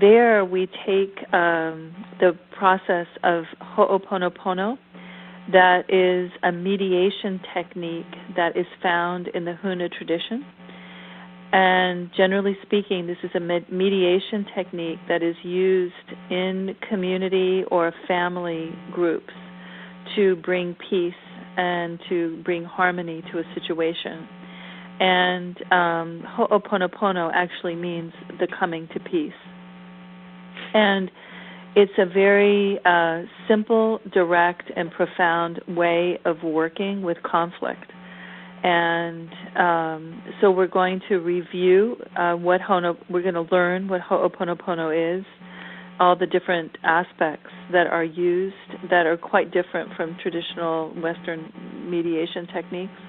there we take the process of Ho'oponopono, that is a mediation technique that is found in the Huna tradition. And generally speaking, this is a mediation technique that is used in community or family groups to bring peace and to bring harmony to a situation. And Ho'oponopono actually means the coming to peace. And it's a very simple, direct, and profound way of working with conflict. And so we're going to review we're going to learn what Ho'oponopono is, all the different aspects that are used that are quite different from traditional Western mediation techniques.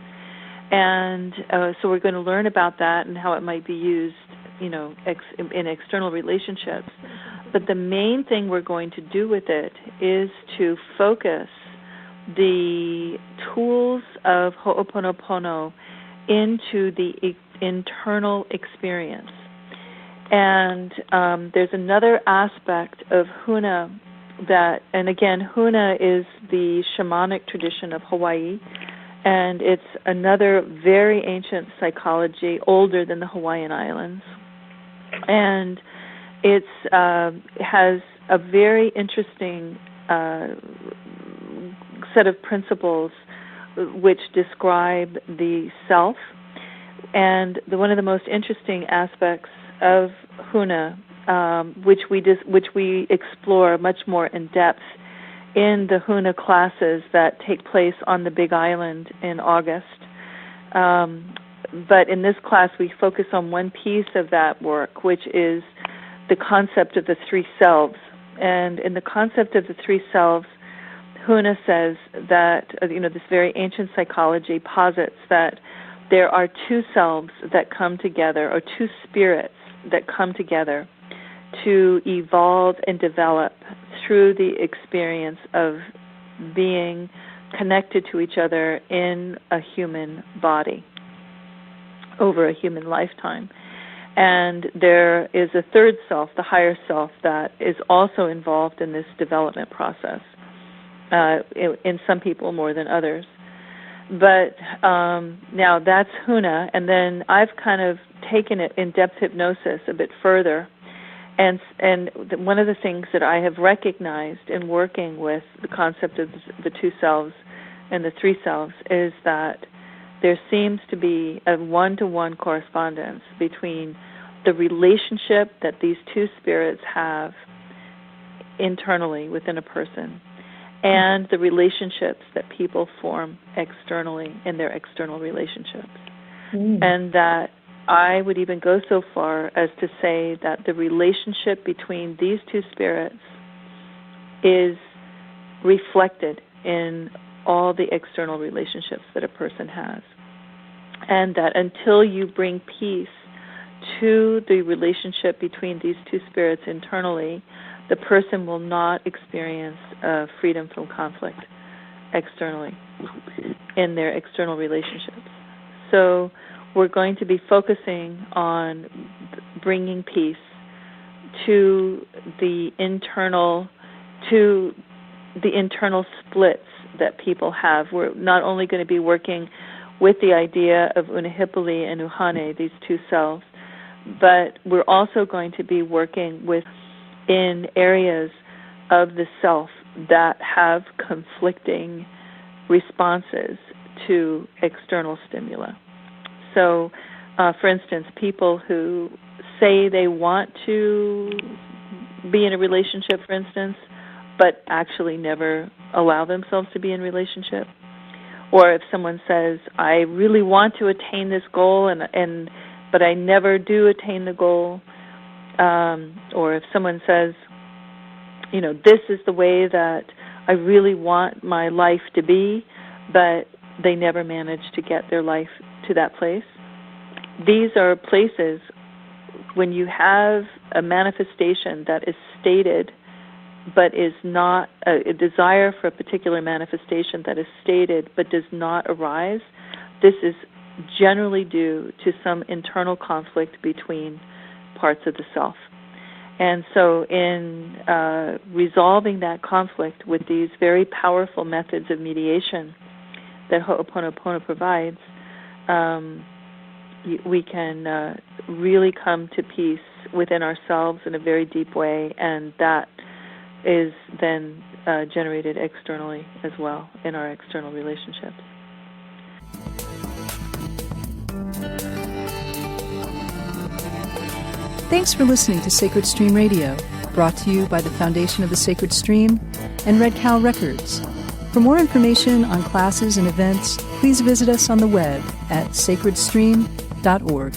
And so we're going to learn about that and how it might be used, in external relationships. But the main thing we're going to do with it is to focus the tools of Ho'oponopono into the internal experience. And there's another aspect of Huna and again, Huna is the shamanic tradition of Hawaii, and it's another very ancient psychology, older than the Hawaiian Islands. And it has a very interesting set of principles which describe the self. And one of the most interesting aspects of Huna, which we explore much more in depth in the Huna classes that take place on the Big Island in August. But in this class, we focus on one piece of that work, which is the concept of the three selves. And in the concept of the three selves, Huna says that, this very ancient psychology posits that there are two selves that come together, or two spirits that come together to evolve and develop through the experience of being connected to each other in a human body over a human lifetime. And there is a third self, the higher self, that is also involved in this development process, in some people more than others. But now that's Huna, and then I've kind of taken it in depth hypnosis a bit further. And one of the things that I have recognized in working with the concept of the two selves and the three selves is that there seems to be a one-to-one correspondence between the relationship that these two spirits have internally within a person and the relationships that people form externally in their external relationships. And that I would even go so far as to say that the relationship between these two spirits is reflected in all the external relationships that a person has. And that until you bring peace to the relationship between these two spirits internally, the person will not experience freedom from conflict externally in their external relationships. So we're going to be focusing on bringing peace to the internal splits that people have. We're not only going to be working with the idea of Unahipali and Uhane, these two selves, but we're also going to be working in areas of the self that have conflicting responses to external stimuli. So, for instance, people who say they want to be in a relationship, for instance, but actually never allow themselves to be in a relationship. Or if someone says, I really want to attain this goal, but I never do attain the goal. Or if someone says, this is the way that I really want my life to be, but they never manage to get their life to that place. These are places when you have a manifestation that is stated but is not a desire for a particular manifestation that is stated but does not arise. This is generally due to some internal conflict between parts of the self. And so in resolving that conflict with these very powerful methods of mediation that Ho'oponopono provides, we can really come to peace within ourselves in a very deep way, and that is then generated externally as well in our external relationships. Thanks for listening to Sacred Stream Radio, brought to you by the Foundation of the Sacred Stream and Red Cow Records. For more information on classes and events, please visit us on the web at sacredstream.org.